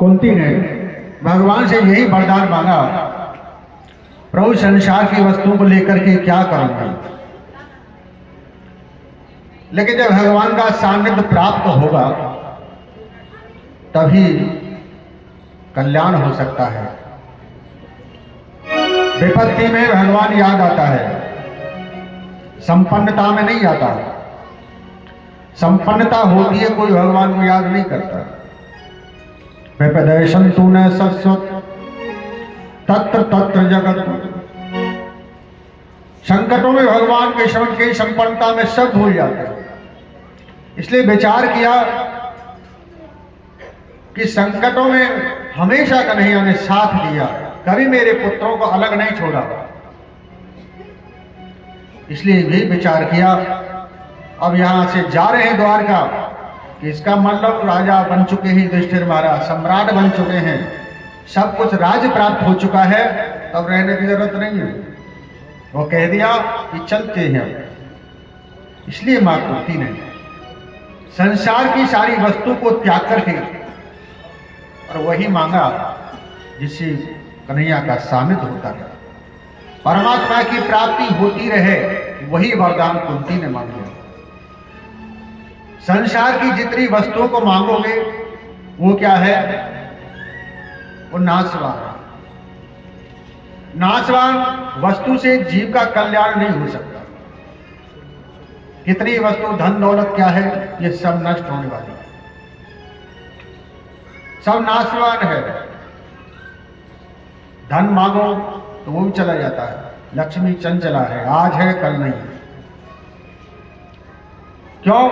कुंती ने भगवान से यही वरदान मांगा, प्रभु संसार की वस्तुओं को लेकर के क्या करूंगा। लेकिन जब भगवान का सानिध्य प्राप्त होगा तभी कल्याण हो सकता है। विपत्ति में भगवान याद आता है, संपन्नता में नहीं आता। संपन्नता होती है, कोई भगवान को याद नहीं करता। विपदय संतु न सस्वत तत्र तत्र जगत। संकटों में भगवान के शरण की संपन्नता में सब भूल जाते हैं। इसलिए विचार किया कि संकटों में हमेशा कन्हैया ने साथ दिया, कभी मेरे पुत्रों को अलग नहीं छोड़ा। इसलिए भी विचार किया, अब यहां से जा रहे हैं द्वारका, कि इसका मतलब राजा बन चुके हैं, युधिष्ठिर महाराज सम्राट बन चुके हैं, सब कुछ राज्य प्राप्त हो चुका है, तब रहने की जरूरत नहीं है। वो कह दिया कि चलते हैं। इसलिए मां कुंती ने संसार की सारी वस्तु को त्याग करके और वही मांगा जिससे कन्हैया का सानिध्य होता है, परमात्मा की प्राप्ति होती रहे, वही वरदान कुंती ने मांगा। संसार की जितनी वस्तुओं को मांगोगे वो क्या है, वो नाशवान। नाशवान वस्तु से जीव का कल्याण नहीं हो सकता। कितनी वस्तु धन दौलत क्या है, ये सब नष्ट होने वाली है, सब नाशवान है। धन मांगो तो वो भी चला जाता है, लक्ष्मी चंचला है, आज है कल नहीं। क्यों?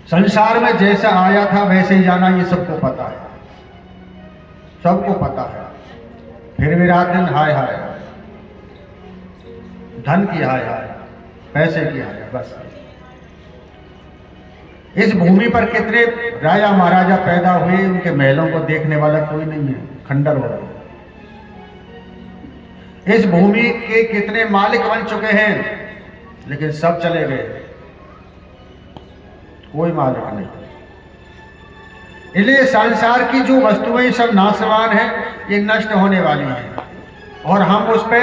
संसार में जैसा आया था वैसे ही जाना, ये सबको पता है, सबको पता है। फिर भी रात दिन हाय हाय, धन की हाय हाय, पैसे की हाय, बस। इस भूमि पर कितने राजा महाराजा पैदा हुए, उनके महलों को देखने वाला कोई नहीं है, खंडर हो रहा है। इस भूमि के कितने मालिक बन चुके हैं, लेकिन सब चले गए, कोई मालिक नहीं। इसलिए संसार की जो वस्तुएं सब नाशवान है, ये नष्ट होने वाली हैं, और हम उस पर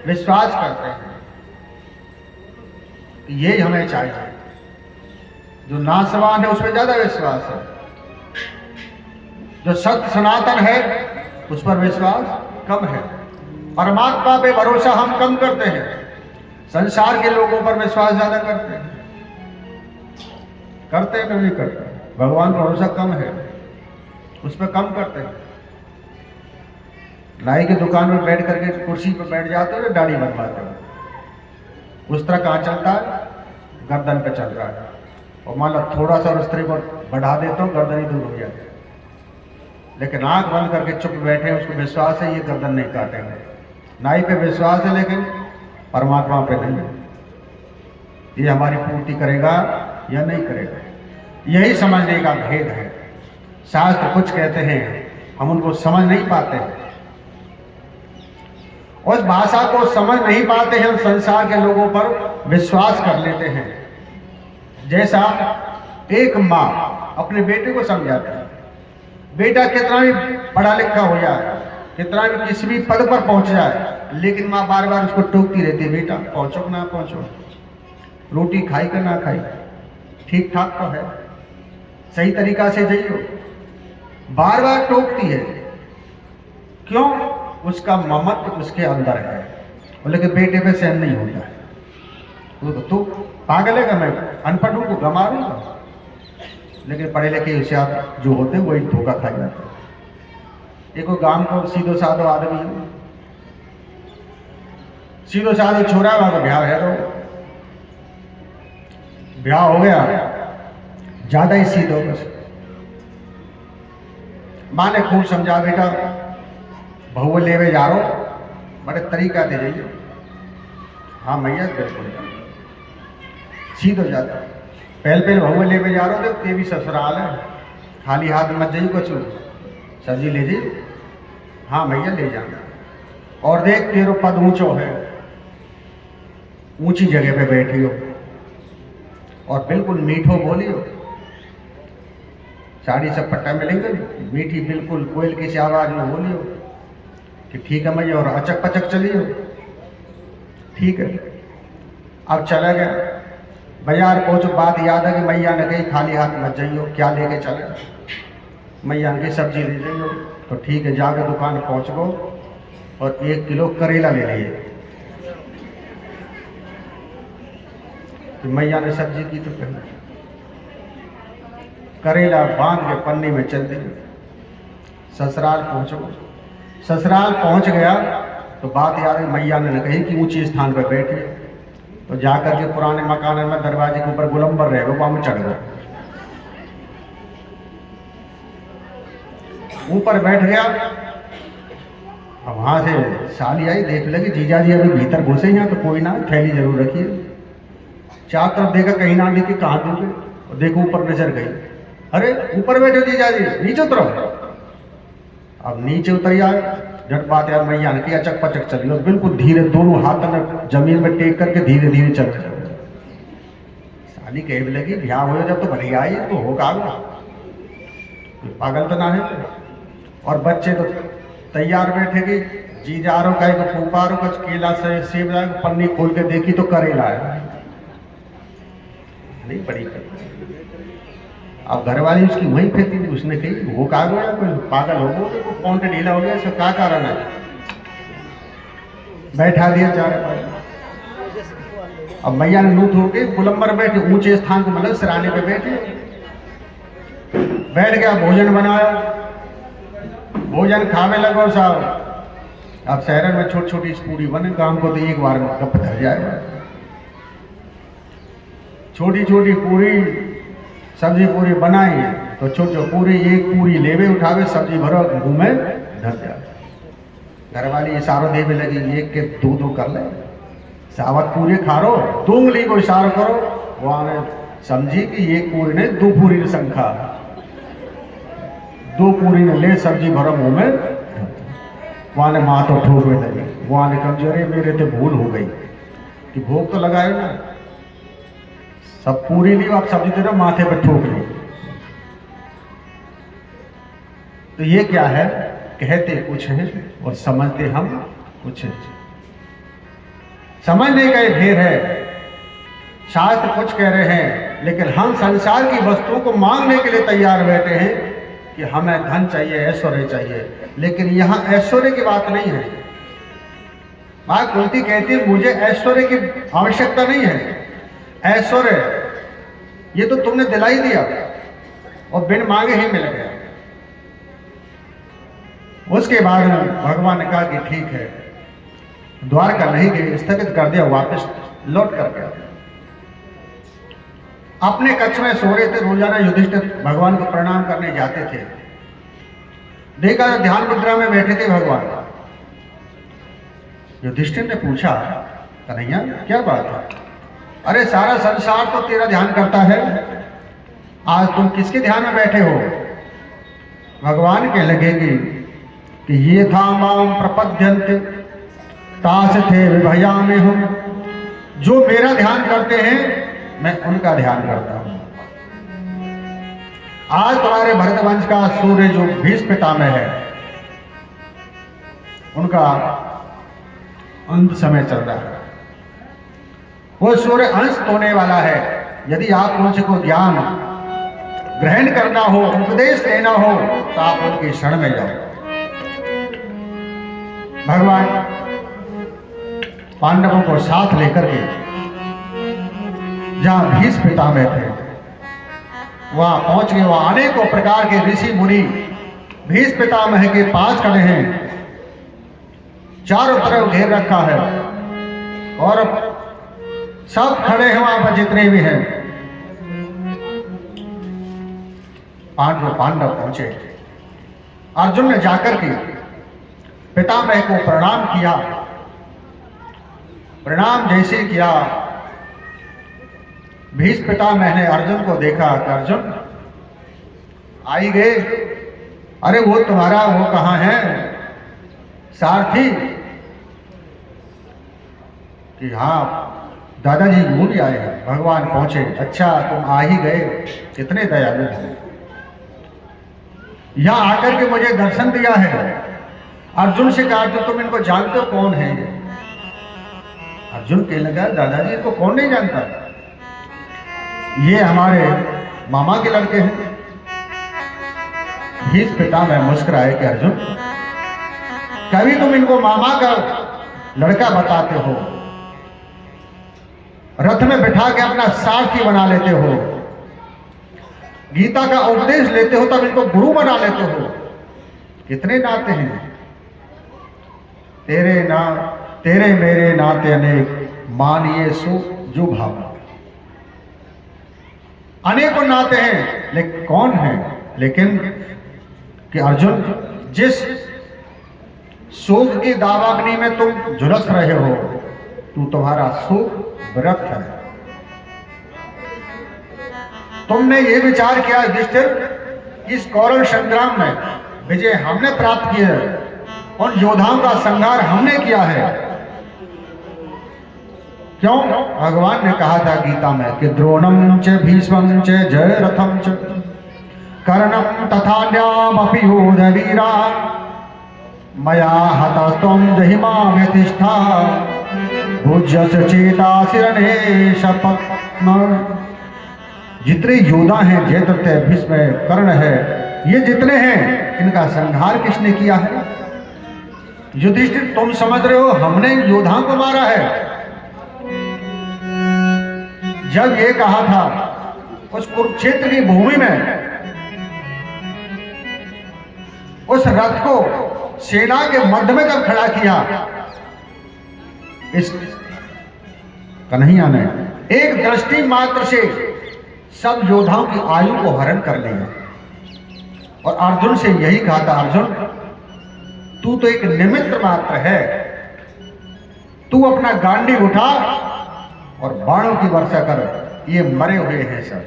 विश्वास करते हैं। ये हमें चाहिए, जो नाशवान है उस पर ज्यादा विश्वास है, जो सत्य सनातन है उस पर विश्वास कम है। परमात्मा पे भरोसा हम कम करते हैं, संसार के लोगों पर विश्वास ज्यादा करते हैं। करते हैं नहीं करते, भगवान पर भरोसा कम है, उस पर कम करते हैं। नाई की दुकान में बैठ करके कुर्सी पर बैठ जाते हो, दाढ़ी बनवाते हो, उस तरह कहाँ चलता है, गर्दन पे चल रहा है। और मान लो थोड़ा सा स्त्री को बढ़ा देता हूँ, गर्दन ही दूर हो जाती है। लेकिन आंख बंद करके चुप बैठे, उसको विश्वास है ये गर्दन नहीं काटेंगे। नाई पे विश्वास है लेकिन परमात्मा पे नहीं, ये हमारी पूर्ति करेगा या नहीं करेगा। यही समझने का भेद है। शास्त्र कुछ कहते हैं, हम उनको समझ नहीं पाते हैं, उस भाषा को समझ नहीं पाते हैं, हम संसार के लोगों पर विश्वास कर लेते हैं। जैसा एक माँ अपने बेटे को समझाती है, बेटा कितना भी पढ़ा लिखा हो जाए, कितना भी किसी भी पद पर पहुंच जाए, लेकिन माँ बार बार उसको टोकती रहती है, बेटा पहुंचो ना पहुंचो, रोटी खाई कर ना खाई, ठीक ठाक तो है, सही तरीका से जाइयो, बार बार टोकती है। क्यों? उसका ममत्व उसके अंदर है, लेकिन बेटे पे सहन नहीं होता है। तू पागल है, मैं अनपढ़ को गमा दूंगा, लेकिन पढ़े लिखे होशियार जो होते वही धोखा खा जाते। एक गांव को सीधो साधो आदमी है, सीधो साधो छोरा, वहां का ब्याह है, तो ब्याह हो गया, ज्यादा ही सीधो बस। माँ ने खूब समझा, बेटा बहु लेवे जा रो, बड़े तरीका दे जाइए। हाँ मैया बिल्कुल सीधो जाता, पहले बहु लेवे जा रहे हो, ते भी ससुराल है, खाली हाथ मत जाइए, कुछ सब्जी ले जाइए। हाँ भैया ले जाना, और देख तेरो पद ऊंचो है, ऊंची जगह पे बैठी हो, और बिल्कुल मीठो बोली हो, साड़ी सब पट्टा मिलेंगे, मीठी बिल्कुल कोयल की सी आवाज में बोलियो कि ठीक है मैया, और अचक पचक चलियो, ठीक है। अब चला गया बाजार पहुंचो, बात याद है कि मैया ने कही खाली हाथ मत जाइयो, क्या लेके चले, मैया ने सब्जी ले जाइयो, तो ठीक है, जाके दुकान पहुंच गो और 1 किलो करेला ले लिए। तो मैया ने सब्जी की तो कही करेला बांध के पन्नी में चल दी। ससुराल पहुंचो, ससुराल पहुंच गया तो बात याद है मैया ने कही कि ऊंचे स्थान पर बैठिए, तो जाकर के पुराने मकान में दरवाजे के ऊपर गोलंबर रहे वहां में चढ़ गया, ऊपर बैठ गया। अब वहां से साली आई, देख लगी जीजा जी अभी भीतर घुसे यहाँ, तो कोई ना, थैली जरूर रखिए। चार तरफ देखा कहीं ना देखी, कहाँ दूंगे, और देखो ऊपर नजर गई, अरे ऊपर बैठे जीजा जी, नीचे उतरो। अब नीचे उतर आए, झट बात यार मैया ने किया चक पचक चली, और बिल्कुल धीरे दोनों हाथ में जमीन में टेक करके धीरे धीरे चल रहे। साली कहने लगी ब्याह हो जब तो बढ़िया आई, तो होगा पागल तो ना है। और बच्चे तो तैयार बैठे गए, जीजारो का एक फूफारो कुछ केला से सेब पन्नी खोल के देखी तो करेला है, नहीं बड़ी। अब घरवाली उसकी वहीं फेंकी थी, उसने कही वो कहा गया कोई पागल हो गया, कौन से ढीला हो गया, इसका क्या कारण है। बैठा दिया चारे पास। अब मैया ने नूत होके गोलंबर बैठे, ऊंचे स्थान को मतलब सिराने पे बैठे, बैठ गया, भोजन बनाया, भोजन खाने लगो साहब। अब शहर में छोटी छोटी पूरी बने, काम को तो एक बार में कप धर जाएगा। छोटी छोटी पूरी सब्जी पूरी बनाई, तो छोटी पूरी एक पूरी लेवे उठावे, सब्जी भरो मुंह में धर जाए। घरवाली इशारो देवे लगी, एक के दो कर ले, सावत पूरी खा रो, 2 उंगली को इशारा करो, वहां ने समझी कि एक पूरी ने 2 पूरी ने संखा, 2 पूरी ने ले सब्जी भरो मुंह में, वहां ने माथा ठोकने लगी। वहां ने कमजोरी मेरे तो भूल हो गई कि भोग तो लगाए ना, सब पूरी ली, आप सब्जी तेरा माथे पर ठोक ली। तो ये क्या है, कहते कुछ है और समझते हम कुछ है। समझने का एक ढेर है, शास्त्र कुछ कह रहे हैं, लेकिन हम संसार की वस्तुओं को मांगने के लिए तैयार बैठे हैं कि हमें धन चाहिए, ऐश्वर्य चाहिए, लेकिन यहाँ ऐश्वर्य की बात नहीं है। मां कुंती कहती है मुझे ऐश्वर्य की आवश्यकता नहीं है, ऐश्वर्य ये तो तुमने दिला ही दिया और बिन मांगे ही मिल गया। उसके बाद भगवान ने कहा कि ठीक है, द्वारका नहीं गए, स्थगित कर दिया, वापस लौट कर गया। अपने कक्ष में सो रहे थे, रोजाना युधिष्ठिर भगवान को प्रणाम करने जाते थे। देखा ध्यान मुद्रा में बैठे थे भगवान। युधिष्ठिर ने पूछा कन्हैया क्या बात है, अरे सारा संसार तो तेरा ध्यान करता है, आज तुम किसके ध्यान में बैठे हो। भगवान के लगेगी कि ये था माम प्रपद्यन्ते तास थे विभया में हूं, जो मेरा ध्यान करते हैं मैं उनका ध्यान करता हूं। आज तुम्हारे भरतवंश का सूर्य जो भीष्म पितामह है, उनका अंत समय चल रहा है, वो सूर्य अंश होने वाला है। यदि आप उनसे को ज्ञान ग्रहण करना हो, उपदेश लेना हो, तो आप उनके शरण में जाओ। भगवान पांडवों को साथ लेकर के जहां भीष्म पितामह थे वहां पहुंच गए। वहां अनेकों प्रकार के ऋषि मुनि भीष्म पितामह के पास खड़े हैं, चारों तरफ घेर रखा है और सब खड़े हैं वहां पर जितने भी हैं। पांडव पहुंचे। अर्जुन ने जाकर के पितामह को प्रणाम किया। प्रणाम जैसे किया, भीष्म पितामह ने अर्जुन को देखा कि अर्जुन आई गए। अरे वो तुम्हारा वो कहाँ है सारथी? कि हाँ दादाजी यूं भी आए हैं। भगवान पहुंचे। अच्छा तुम आ ही गए, कितने दयालु हैं। यहाँ आकर के मुझे दर्शन दिया है। अर्जुन से कहा तो तुम इनको जानते हो कौन है ये? अर्जुन कहने लगा दादाजी इनको कौन नहीं जानता, ये हमारे मामा के लड़के हैं। भीष्म पितामह मुस्कुराए कि अर्जुन कभी तुम इनको मामा का लड़का बताते हो, रथ में बिठा के अपना सारथी बना लेते हो, गीता का उपदेश लेते हो, तब इनको गुरु बना लेते हो। कितने नाते हैं तेरे मेरे नाते अनेक, मानिए सो जो भावना। अनेकों नाते हैं लेकिन कौन है? लेकिन कि अर्जुन जिस शोक की दावाग्नि में तुम झुलस रहे हो, तुम्हारा शोक व्रत है। तुमने ये विचार किया युधिष्ठिर, इस कौरव संग्राम में विजय हमने प्राप्त की है, उन योद्धाओं का संहार हमने किया है। क्यों? भगवान ने कहा था गीता में कि द्रोणम च भीष्मं च जयरथं च कर्णं तथान्यामपि योधवीरा मया हतस्त्वं जहिमा व्यतिष्ठा भुज्यस्य चेतासि रणे शपथ्म। जितने योद्धा हैं, जयद्रथ, भीष्म, कर्ण है, ये जितने हैं, इनका संहार किसने किया है? युधिष्ठिर तुम समझ रहे हो हमने योद्धाओं को मारा है। जब ये कहा था उस कुरुक्षेत्र की भूमि में उस रथ को सेना के मध्य में जब खड़ा किया, इस कन्हैया ने एक दृष्टि मात्र से सब योद्धाओं की आयु को हरण कर लिया और अर्जुन से यही कहा था, अर्जुन तू तो एक निमित्त मात्र है, तू अपना गांडी उठा और बाणों की वर्षा कर, ये मरे हुए हैं सब।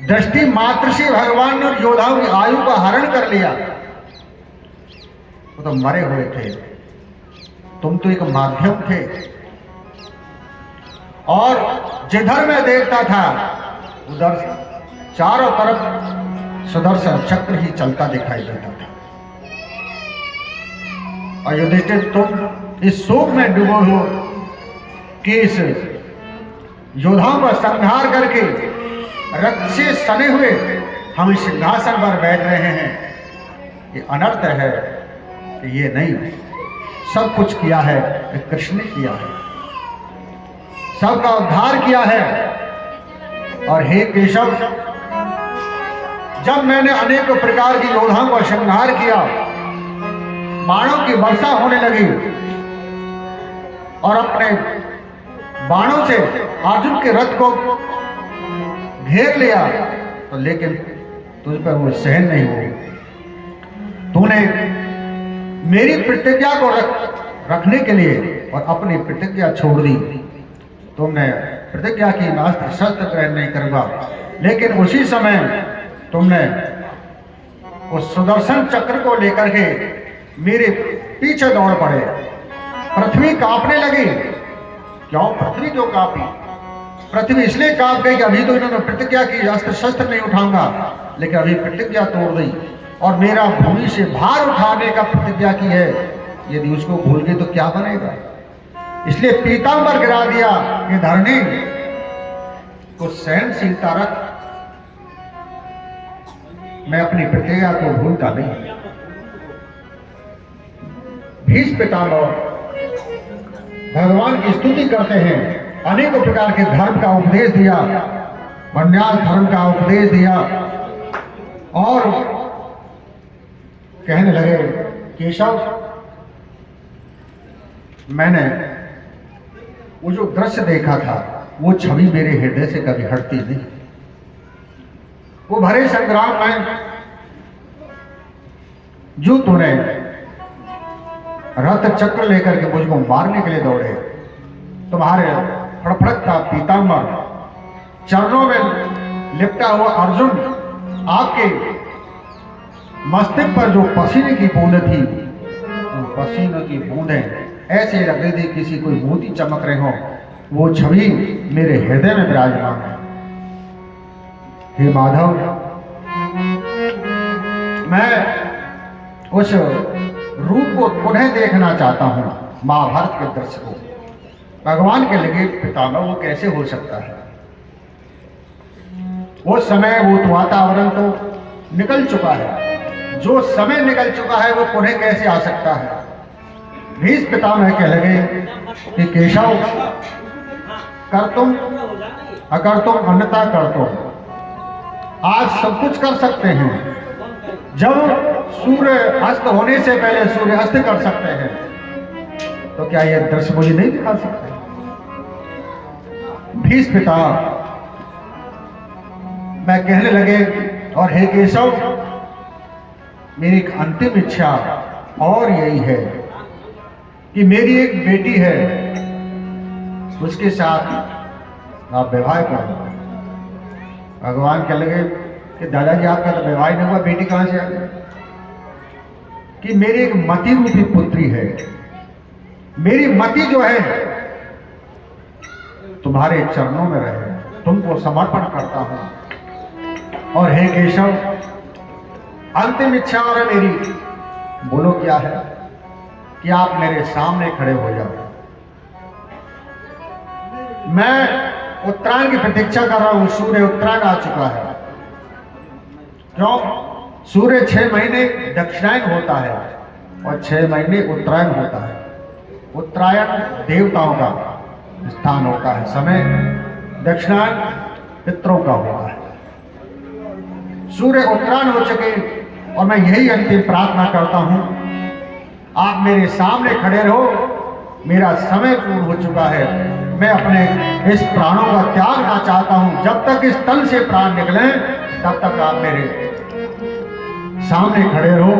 दृष्टि मात्र से भगवान ने योद्धाओं की आयु का हरण कर लिया, वो तो मरे हुए थे, तुम तो एक माध्यम थे। और जिधर मैं देखता था उधर चारों तरफ सुदर्शन चक्र ही चलता दिखाई देता था। और युधिष्ठिर तुम इस शोक में डूबो हो कि इस योद्धाओं का संहार करके रक्त से सने हुए हम इस सिंहासन पर बैठ रहे हैं, ये अनर्थ है। ये नहीं, सब कुछ किया है कृष्ण ने किया है, सबका उद्धार किया है। और हे केशव, जब मैंने अनेक प्रकार की योद्धाओं का संहार किया, बाणों की वर्षा होने लगी और अपने बाणों से अर्जुन के रथ को घेर लिया, तो लेकिन तुझ पर वो सहन नहीं हुई। तूने मेरी प्रतिज्ञा को रखने के लिए और अपनी प्रतिज्ञा छोड़ दी। तुमने प्रतिज्ञा की मैं अस्त्र शस्त्र ग्रहण नहीं करूंगा, लेकिन उसी समय तुमने उस सुदर्शन चक्र को लेकर के मेरे पीछे दौड़ पड़े। पृथ्वी कांपने लगी। क्यों पृथ्वी क्यों कांपी? पृथ्वी इसलिए कांप गई कि अभी तो इन्होंने प्रतिज्ञा की अस्त्र शस्त्र नहीं उठाऊंगा, लेकिन अभी प्रतिज्ञा तोड़ दी और मेरा भूमि से भार उठाने का प्रतिज्ञा की है, यदि उसको भूल गई तो क्या बनेगा। इसलिए पीतांबर गिरा दिया। ये धरणी को सहनशीलता रख, मैं अपनी प्रतिज्ञा को भूलता नहीं। भीष्म पितामह भगवान की स्तुति करते हैं, अनेकों प्रकार के धर्म का उपदेश दिया, संन्यास धर्म का उपदेश दिया और कहने लगे केशव, मैंने वो जो दृश्य देखा था वो छवि मेरे हृदय से कभी हटती नहीं। वो भरे संग्राम में जो तूने रथ चक्र लेकर के मुझको मारने के लिए दौड़े, तुम्हारे फड़फड़ता पीतांबर चरणों में लिपटा हुआ अर्जुन, आपके मस्तक पर जो पसीने की बूंदें थी, उन पसीनों की बूंदें ऐसे लग रही थी किसी कोई मोती चमक रहे हो, वो छवि मेरे हृदय में विराजमान है। हे माधव, मैं उस रूप को पुनः देखना चाहता हूँ। महाभारत के दृश्य को भगवान के लगे पितामह वो कैसे हो सकता है। वो समय वो तो वातावरण तो निकल चुका है, जो समय निकल चुका है वो पुनः कैसे आ सकता है। भीष्म पितामह कह लगे कि केशव कर तुम अगर तुम अन्यथा कर तुम आज सब कुछ कर सकते हैं। जब सूर्य अस्त होने से पहले सूर्य अस्त कर सकते हैं तो क्या यह दृश्य मुझे नहीं दिखा सकते। भीष्म पिता मैं कहने लगे और हे केशव मेरी एक अंतिम इच्छा और यही है कि मेरी एक बेटी है उसके साथ आप विवाह करो। भगवान कह लगे कि दादाजी आपका तो विवाह नहीं हुआ, बेटी कहां से आ गई। कि मेरी एक मति रूपी पुत्री है, मेरी मति जो है तुम्हारे चरणों में रहे, तुमको समर्पण करता हूं। और हे केशव अंतिम इच्छा और मेरी बोलो क्या है कि आप मेरे सामने खड़े हो जाओ। मैं उत्तरायण की प्रतीक्षा कर रहा हूं, सूर्य उत्तरायण आ चुका है। क्यों? सूर्य 6 महीने दक्षिणायन होता है और 6 महीने उत्तरायण होता है। उत्तरायण देवताओं का स्थान होता है, समय दक्षिणायन पितरों का होता है। सूर्य उत्तरायण हो चुके और मैं यही अंतिम प्रार्थना करता हूं, आप मेरे सामने खड़े रहो। मेरा समय पूर्ण हो चुका है, मैं अपने इस प्राणों का त्याग ना चाहता हूं। जब तक इस तन से प्राण निकले तब तक आप मेरे सामने खड़े रहो।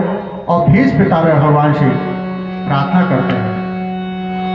और भीष्म पितामह भगवान से प्रार्थना करते हैं।